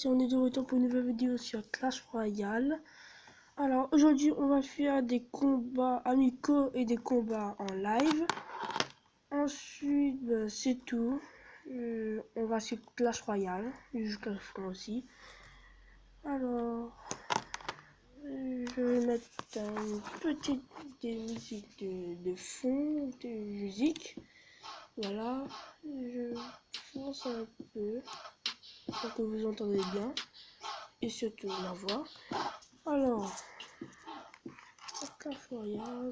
ici on est de retour pour une nouvelle vidéo sur Clash Royale. Alors aujourd'hui on va faire des combats amicaux et des combats en live. Ensuite c'est tout. On va sur Clash Royale, jusqu'à la fin aussi. Alors je vais mettre une petite musique de fond, de musique. Voilà, je force un peu pour que vous entendez bien et surtout la voix. Alors, Clash Royale.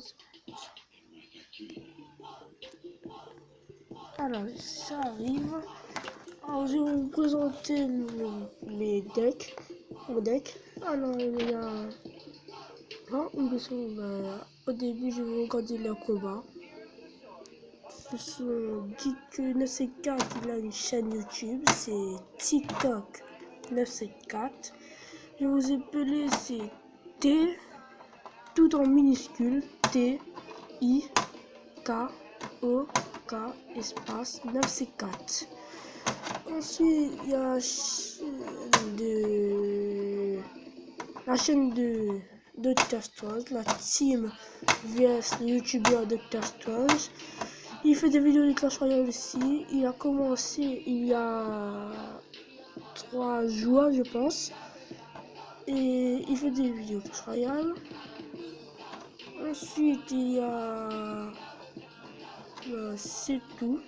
Alors, ça arrive. Alors, je vais vous présenter mes decks. Mon deck. Alors, il y a une question. Au début, je vais regarder leur combat. Geek 974, il a une chaîne YouTube, c'est TikTok 974. Je vous ai appelé, c'est T, tout en minuscule, T, I, K, O, K, espace 974. Ensuite, il y a la chaîne de Dr. Strange, la team vs le youtubeur Dr. Strange. Il fait des vidéos de Clash Royale aussi. Il a commencé il y a 3 jours, je pense. Et il fait des vidéos de Clash Royale. Ensuite, il y a... c'est tout.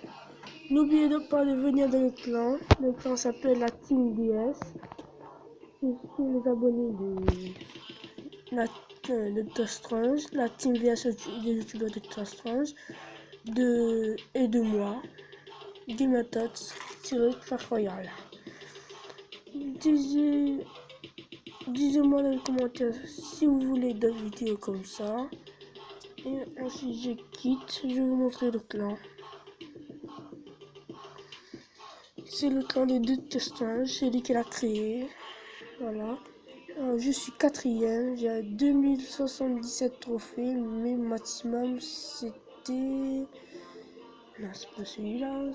N'oubliez pas de venir dans le clan. Le clan s'appelle la Team DS. Je suis les abonnés de Dr. Strange, la Team vs des youtubeurs de Dr. Strange, et de moi. Clash Royale. Disez-moi dans les commentaires si vous voulez d'autres vidéos comme ça. Et ensuite je quitte, je vais vous montrer le clan. C'est le clan de Dr. Strange, c'est lui qui l'a créé. Voilà. Alors, je suis 4e, j'ai 2077 trophées, mais maximum c'était... Non, c'est pas celui-là,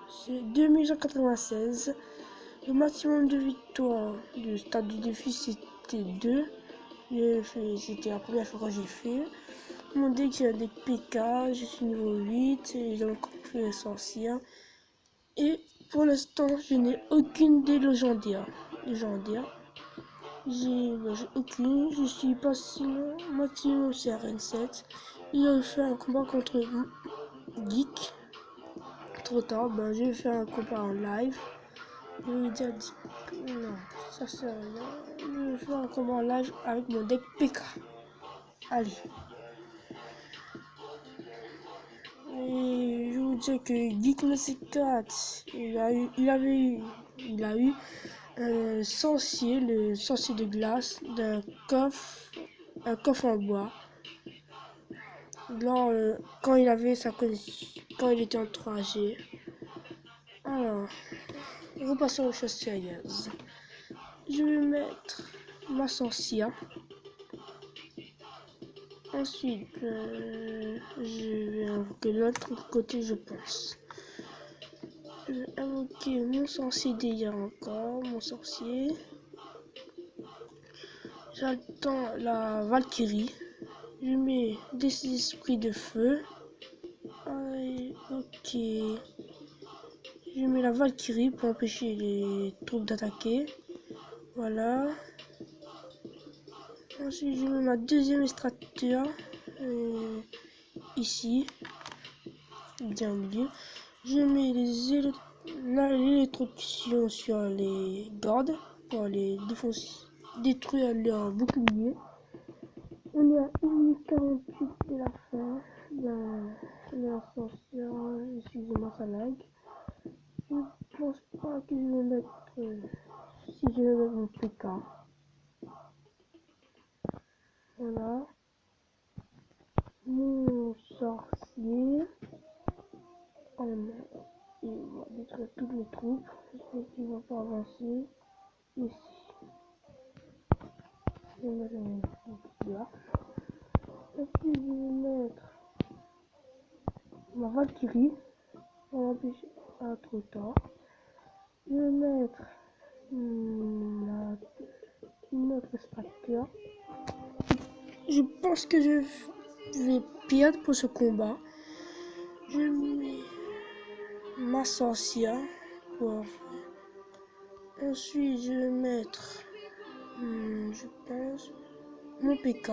c'est 2196. Le maximum de victoires du stade du défi c'était 2. C'était la première fois que j'ai fait. Mon deck c'est un deck PK, je suis niveau 8 et j'ai encore fait sorcière. Et pour l'instant je n'ai aucune des légendaires. J'ai aucune, je suis passé maximum c'est RN7. Il a fait un combat contre Geek. Trop tard, je vais faire un combat en live. Je vais dire non, ça sert à rien. Je vais faire un combat en live avec mon deck PK. Allez. Et je vous dis que Geek94, il a eu un sorcier, le sorcier de glace d'un un coffre en bois. Là, quand il avait quand il était en 3G. Alors, repassons aux choses sérieuses. Je vais mettre ma sorcière. Ensuite, je vais invoquer l'autre côté, je pense. Je vais invoquer mon sorcier d'hier encore, mon sorcier. J'attends la Valkyrie. Je mets des esprits de feu. Allez, ok. Je mets la Valkyrie pour empêcher les troupes d'attaquer. Voilà. Ensuite, je mets ma deuxième extracteur. Ici. Bien au milieu. Je mets l'électrocution sur les gardes pour les détruire leur bouclier. On est à 1 minute 48 de la fin de la sorcière. Excusez-moi, ça lag. Je pense pas que je vais mettre si je vais mettre mon PK. Voilà. Mon sorcier. Il va détruire toutes les troupes. J'espère qu'il va pas avancer. Ici. Je vais mettre un petit là. Et puis je vais mettre ma Valkyrie. On va empêcher pas trop tard. Je vais mettre notre extracteur. Je pense que je vais perdre pour ce combat. Je mets ma sorcière. Pour... Ensuite, je vais mettre, je pense, mon PK,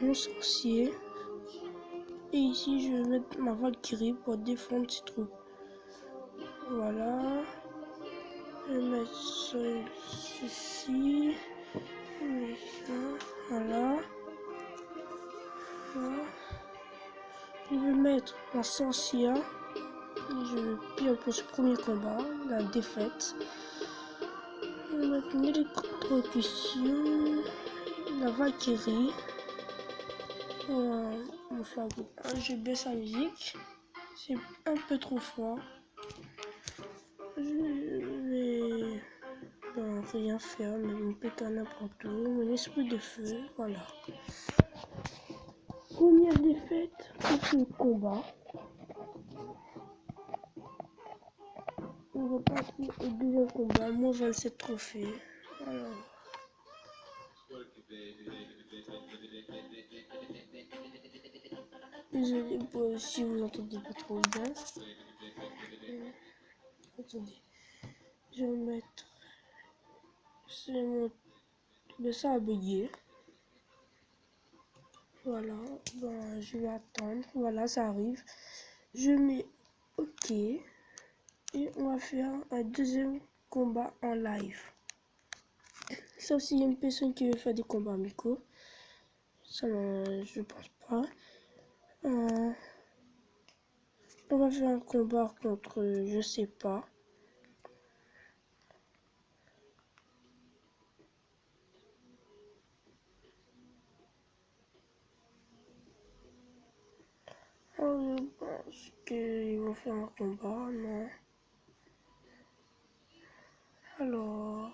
mon sorcier. Et ici, je vais mettre ma Valkyrie pour défendre ses troupes. Voilà. Je vais mettre ceci. Voilà. Voilà. Je vais mettre ma sorcière. Je vais pire pour ce premier combat, la défaite. Je vais mettre une électrocution, la Valkyrie. Enfin, je baisse la musique. C'est un peu trop fort. Je vais rien faire, mais mon pétard n'importe où. Mon esprit de feu, voilà. Première défaite pour ce combat. On va passer au deuxième combat, moins 27 trophées. Alors. Désolé si vous entendez pas trop bien. Attendez. Je vais mettre. C'est mon. Mais ça a bugué. Voilà. Ben, je vais attendre. Voilà, ça arrive. Je mets OK. Et on va faire un deuxième combat en live. Sauf s'il y a une personne qui veut faire des combats amicaux. Ça, je pense pas. On va faire un combat contre, je sais pas. Oh, je pense qu'ils vont faire un combat, non. Alors,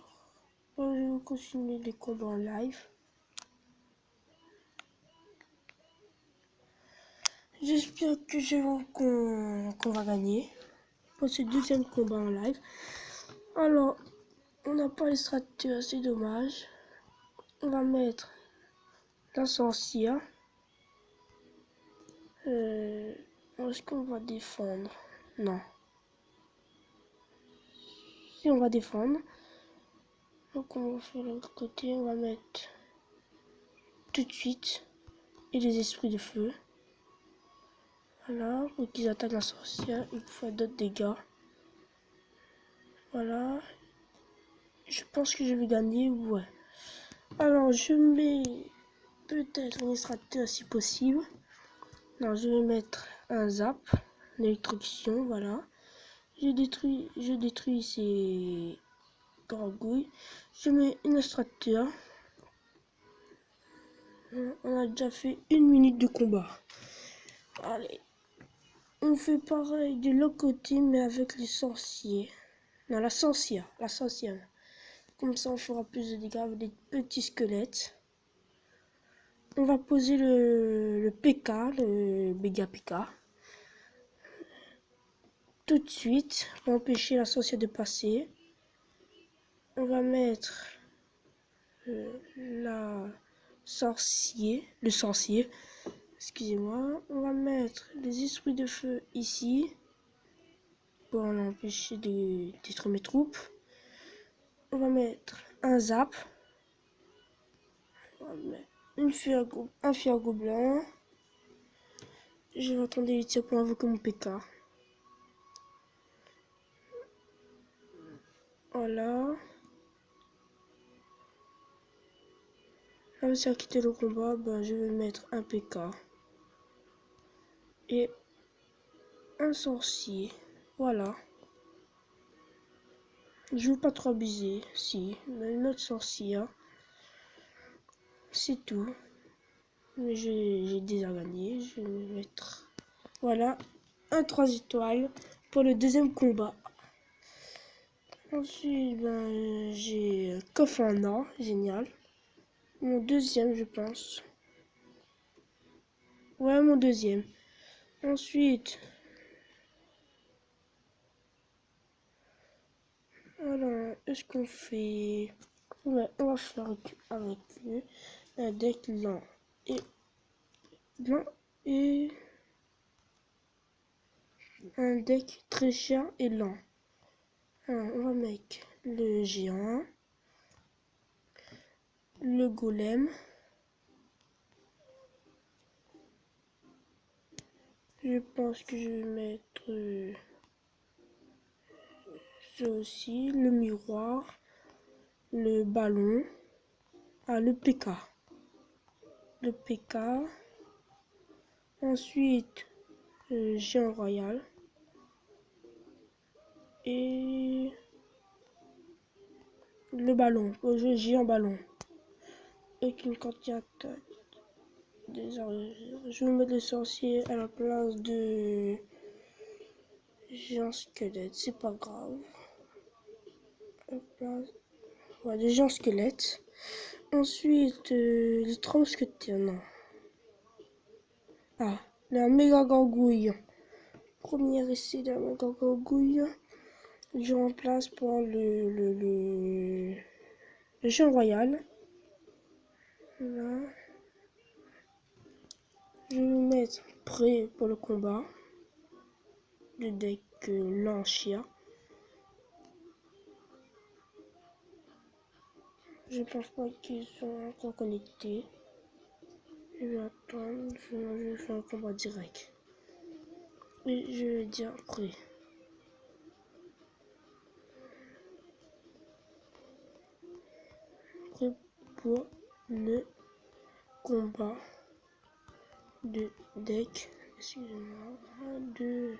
je vais continuer les combats en live. J'espère que qu'on va gagner pour ce deuxième combat en live. Alors, on n'a pas les strateurs, c'est dommage. On va mettre la sorcière. Est-ce qu'on va défendre? Non. Si on va défendre. Donc on va faire l'autre côté. On va mettre tout de suite. Et les esprits de feu. Voilà. Pour qu'ils attaquent la sorcière. Il faut d'autres dégâts. Voilà. Je pense que je vais gagner. Ouais. Alors je mets peut-être un extracteur si possible. Non, je vais mettre un zap. Une électrocution. Voilà. Je détruis ces gargouilles. Je mets un extracteur. On a déjà fait 1 minute de combat. Allez. On fait pareil de l'autre côté, mais avec les sorciers. Non, la sorcière. La sorcière. Comme ça, on fera plus de dégâts avec des petits squelettes. On va poser le PK, le méga PK. Tout de suite, pour empêcher la sorcière de passer. On va mettre le sorcier. Excusez-moi. On va mettre les esprits de feu ici. Pour l'empêcher de détruire mes troupes. On va mettre un zap. On va mettre un fier gobelin. Je vais attendre les tirs pour invoquer mon PK. Voilà. Là, si à quitter le combat, ben, je vais mettre un PK. Et un sorcier. Voilà. Je veux pas trop abuser. Si, mais une autre sorcière. C'est tout. Mais j'ai déjà gagné. Je vais mettre. Voilà. Un 3 étoiles pour le deuxième combat. Ensuite, ben, j'ai coffre en or. Génial. Mon deuxième, je pense. Ouais, mon deuxième. Ensuite, Alors, est-ce qu'on fait... Ouais, on va faire avec un deck lent et un deck très cher et lent. Alors, on va mettre le géant, le golem. Je pense que je vais mettre ça aussi, le miroir, le ballon, le PK. Le PK. Ensuite, géant royal. Et le ballon, le jeu géant ballon. Avec une quantité des armures. Je vais mettre le sorcier à la place de géant squelette, c'est pas grave. Ouais, des géants squelettes. Ensuite, les trois mousquetaires, non. Ah, la méga gargouille. Premier essai de la méga gargouille. Je remplace pour le géant royal. Là. Je vais mettre prêt pour le combat. Le deck Lancia. Je pense pas qu'ils sont encore connectés. Je vais attendre, je vais faire un combat direct. Et je vais dire prêt. Prêt pour le combat de deck. Excusez-moi. De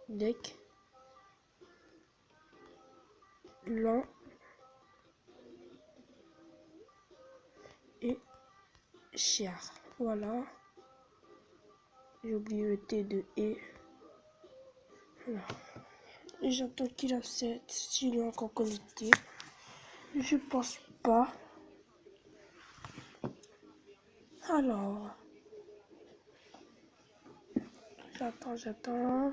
deck lent et cher. Voilà. J'ai oublié le T de E. Voilà. Et j'attends qu'il accepte s'il est encore connecté. Je pense pas. Alors. J'attends.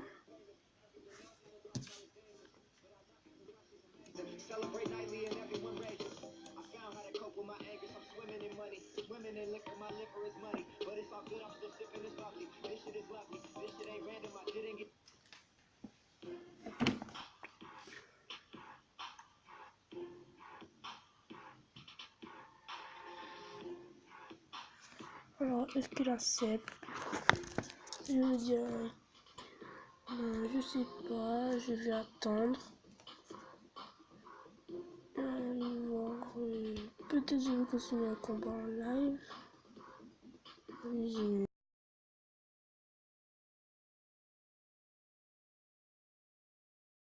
Celebrate nightly and everyone ready. I found how to cope with my anger. I'm swimming in money. Swimming in liquor, my liquor is money. But it's all good, I'm still sipping this bubbly. This shit is lovely. This shit ain't random, I didn't get. Alors, est-ce qu'il accepte? Je veux dire. Je sais pas, je vais attendre. Peut-être je vais continuer un combat en live.